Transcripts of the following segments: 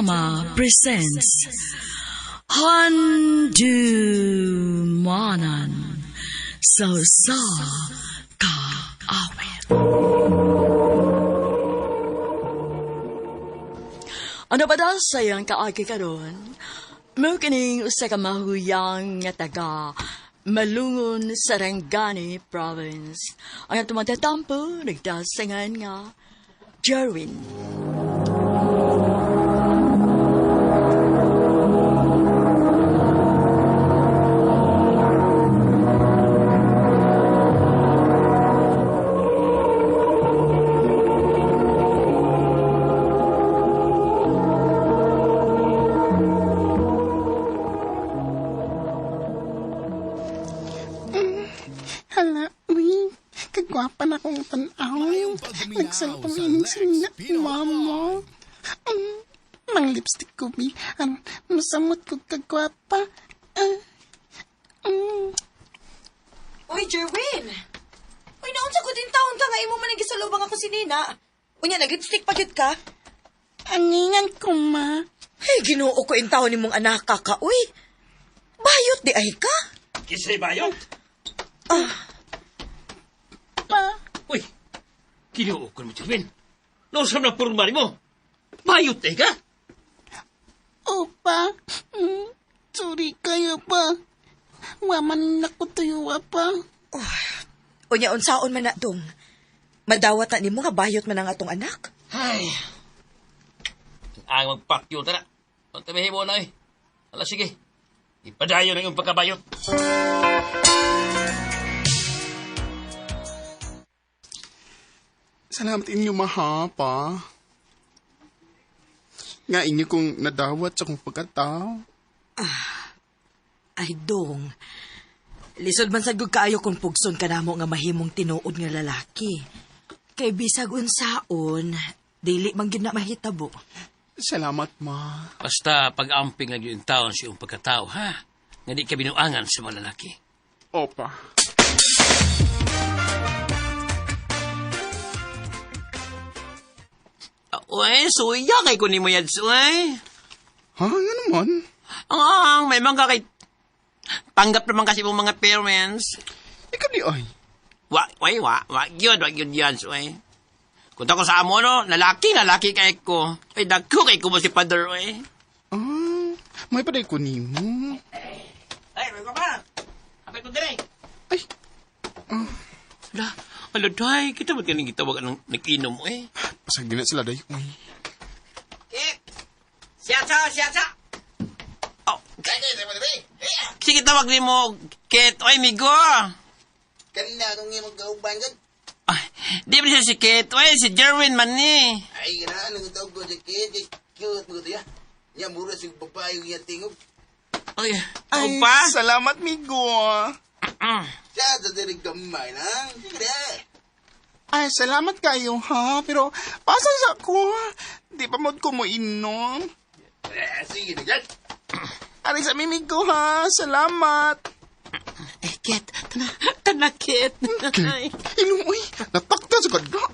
Drama presents Handumanan sa Kaawit. Ano ba daw sayang kaagi ka doon? Mukining usa ka mahuyang nga taga Malungon, Sarangani Province. Ang tumatatampo, nagdasangan nga Jerwin. Kagwapa na kong tanaw. Nagsalpang inising na mama. Mang lipstick ko, bi. Masamot ko kagwapa. Uy, Jerwin! Uy, naunsa ko din taon ka nga imo man nagisulubang ako si Nina. Unya, nag-lipstick pa gyud ka? Angingan ko, ma. Hey, Ginoo ko in taon nimong anak ka. Uy, bayot di ay ka? Kisay bayot? Pa. Uy, kinuukon mo, Jerwin. Nausap na purmari mo. Bayot eh ka? Opa. Sorry kayo pa. Waman na ko tuyo, pa. Unya, unsaon man na dong. Madawat na nimo nga bayot man ang atong anak. Ay. Ang magpakyo, tara. Ang tamihin mo na eh. Ala, sige. Ipadayo na yung pagkabayot. Salamat inyo, mahapa. Nga inyo kong nadawat sa kong pagkatao. Ay, dong. Lisod man sad gud kaayo kung pugson ka namo nga mahimong tinuod nga lalaki. Kay bisag unsaon, dili man gyud na mahitabo. Salamat, ma. Basta pag-amping lang yung taon sa iyong pagkatao, ha? Nga di ka binuangan sa mga lalaki. Opa. Uy, suya kay kunin mo yan, uy. Ha? Nga naman? May mga kay... Tanggap naman kasi mong mga parents. Ikaw di ay. Wag yun yan, uy. Kunta ko sa amo, no? Lalaki kay ko. Ay, dagko kay ko mo si father, uy. May paday ko ni mo. Ay, may ka pa. Kapit mo dire. Ay. Day, kita ba't ganing gitawag anong nag-inom, eh? Pasag din na sila, day. Uy. Kit! Siya! Oh, sige, tawag ni mo, Kit. Oy, migo! Kanina akong nga magkauban ka. Ay, di ba siya si Kit? Oy, si Jerwin man ni. Ay, ganahan ang tawag ko sa kid. Cute mo ito ya. Nya, mura si babae yung yatingog. Ay, Ay, pa? salamat, migo. Siya, dadirig gamay na. Sige na. Ay, salamat kayo, ha? Pero, pasang sa ko, di pa mo ko mo inom. Sige na dyan. Ari sa mimigo, ha? Salamat. Eh, Kit. Tana, Kit. Inom, uy. Natakta sa kada.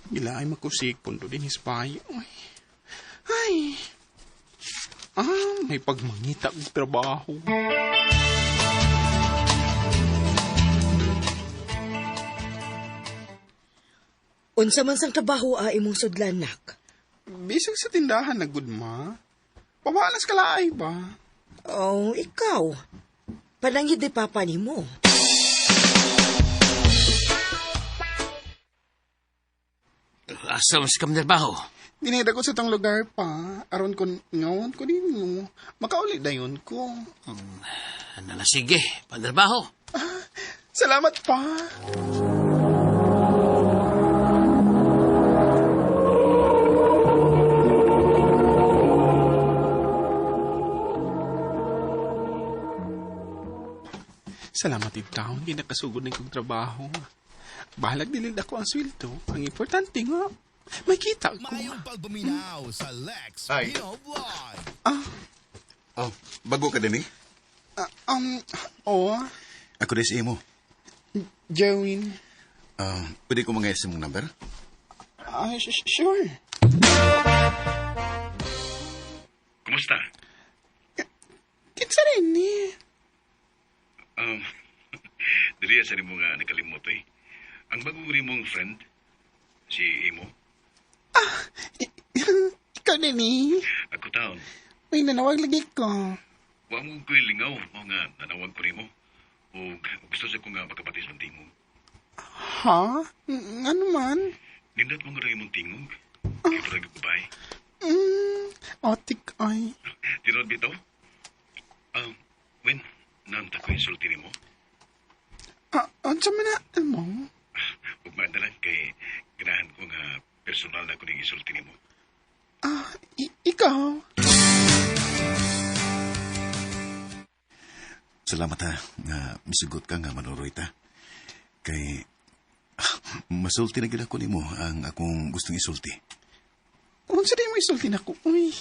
Gila ay makusik pundo din hispay. Ay. May pagmangita ng trabaho. Unsa man sang trabaho imong sudlan, nak? Bisag sa tindahan na good, ma. Pabalas ka laay ba? Oh, ikaw. Panangid di papa nimo. Asa mas kam trabaho? Dinida ko sa tang lugar pa. Aron ko ngawon ko din mo. Makauli dayon ko. Nala, sige. Pantrabaho. Salamat pa. Salamat itaw. Hindi nakasugod na kong trabaho. Bahalag dilid ako ang sweldo. Ang importante nga, may kita ko. Mayong pagbuminaw sa Lex Ay. Pino Vlog. Oh, bago ka din eh. Oo. Ako din si Imo. Jerwin. Pwede ko mga mong number? Sure. Kumusta? Kinsa rin ni? Dili sa mo nga nakalimot eh. Ang bagong mong friend, si Imo, Ikaw din ni. ako taon. Uy, nanawag lagi ko. Wa mo ko'y lingaw, mo nga nanawag ko nimo. O gusto sa ko nga makapatis ng tingog. Ha? Ano man? Nindot mo nga rin mong tingog. Kaya parang babae. Otik ay. Tinod bito? Wen, nanta ko insulti nimo. Ano man na, mo? Huwag maadalan kay ganahan ko nga personal na ko ning insulti nimo. Ikaw? Salamat ha, nga misugot ka nga manuroy ta. Kay, masulti na gila ko nimo ang akong gustong isulti. Kung sa mo isulti na ko, uy.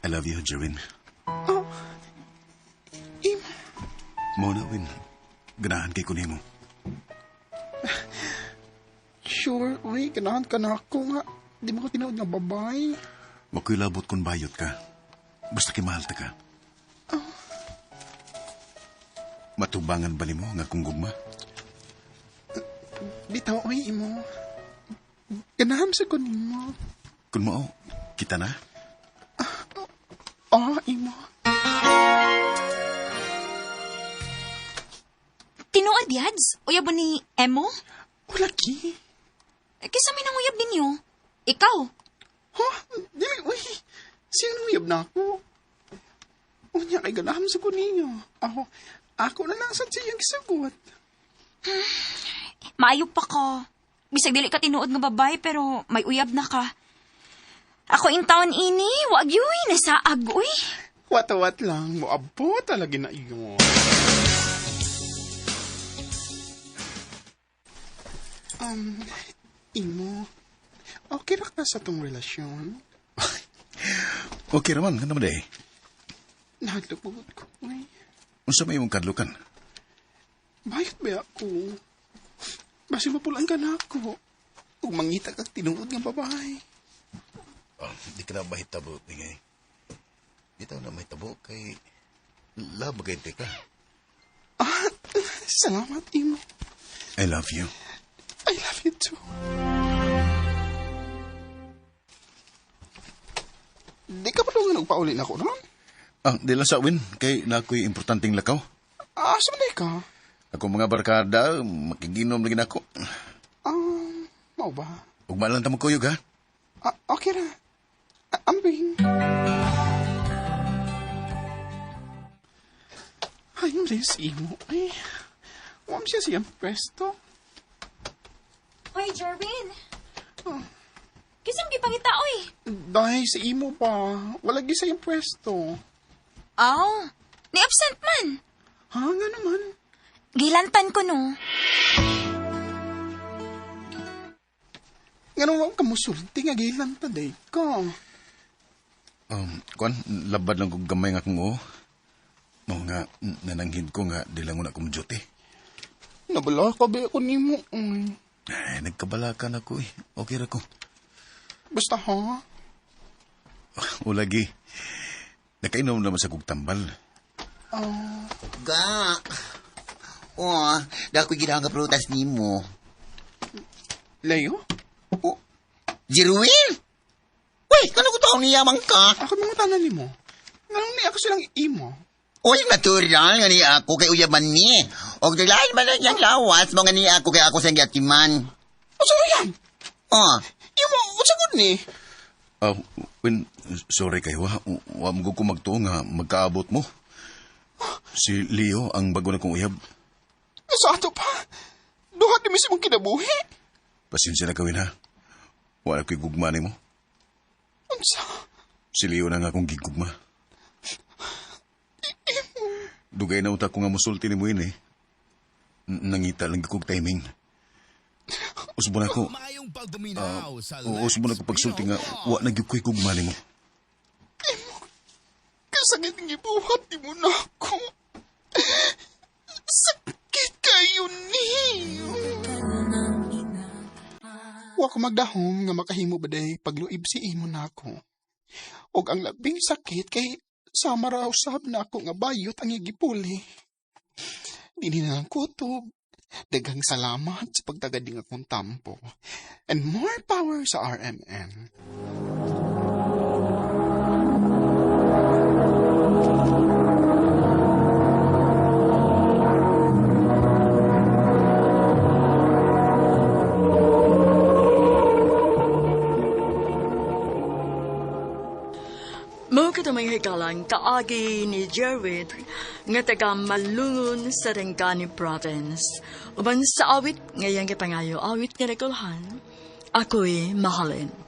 I love you, Jerwin. Imo. Muna, Win. Ganahan kay ko nimo. Sure, uy. Ganahan ka na ako nga. Di mo ko tinawad nga babay. Makoy labot kung bayot ka. Basta kay mahal ta ka. Matubangan ba nimo nga kung gugma? Bitaw, uy, imo. Ganahan sa ko nimo. Kung mao, kita na? Imo. Tinuod, Yads? Uyab mo ni Emo? Wala ki. Kisa may nang uyab ninyo. Ikaw? Ha? Dili, uy. Sino uyab na ako? Unya kay ganahan sa ko ninyo. Ako na lang sa siyang gisagot. Maayog pa ka. Bisag dili ka tinuod nga babay pero may uyab na ka. Ako in taon ini, wag yuy, nasaag uy. Wat-wat lang. Moabo talaga na iyo. Imo. Okay ra ka sa tong relasyon? Okay raman, ka naman eh. Naglubot ko, uy. Unsa may mong kadlukan? Bayot ba ako? Basi mapulan ka na ako. Kung mangita kag tinuod nga babae. Di ka na mahitabo, ingay. Di tayo na mahitabo kay labagay ka. Salamat, Imo. I love you. I love you too. Di ka pa daw nga nagpauli na ako ron? Di lang sa win, kay na ako'y importanteng lakaw. Saan na ka? Ako mga barkada, makiginom lagi na ako. Mau ba? Ugma lang tamo kuyog, ha? Okay ra. Ambing. Ay, malis, Imo. Ay, huwag siya siyang pwesto. Hoy, Jerwin. Kisang gipangita, oy. Dahil sa Imo pa, wala gisa yung pwesto. Aw, ni absent man. Nga naman. Gilantan ko no. Nga naman kamusulti nga gilan ta, day ka. Kuan, labad lang kong gamay nga kung oo. Mo nga, nananghid ko nga, di lang ko na kumduty. Nabala ka ba ako ni mo? Ay, nagkabala ka na ko eh. Okay ra ko. Basta ha? O lagi. Nakainom naman sa kong tambal. Ga. Dako gina nga prutas nimo. Leo? Jerwin? Uy, kano ko taon niyamang ka? Ako mga tanan ni mo. Nganong ni ako silang Imo. Uy, natural nga ni ako kay uyaman ni. Og dalayan man lang yung lawas, mga ni ako kay ako sa gyatiman. Asa yan? Imo, what's good ni? Win, sorry kayo ha. Huwag ko magtuo nga magkaabot mo. Si Leo ang bago na kong uyab. Sa ato pa. Duhat ni mismong kinabuhi. Pasensya na kawin ha. Wala ko'y gugma ni mo. Unsa? Si Leo na nga akong gigugma. Dugay na utak ko nga musulti ni mo yun eh. Nangita lang kong timing. Usbo na ko. Mayong pagpaminaw sa Usbo na ko pagsulti nga. Wa na gyud ko'y gugma ni mo. Kasagit ng ibuhat ni mo na ako. Sakit kayo ni. Wa ko magdahom nga makahimo baday pagluib si imo nako. Og ang labing sakit kay sama raw sab na ako nga bayot ang igipuli. Dili na lang kutob. Daghang salamat sa pagtagading akong tampo. And more power sa RMN. Mo katamay hikalang kaagi ni Jerwin nga taga Malungon sa Rengani Province. Uban sa awit ngayang kipangayo awit nga nakulhan, ako'y mahalin.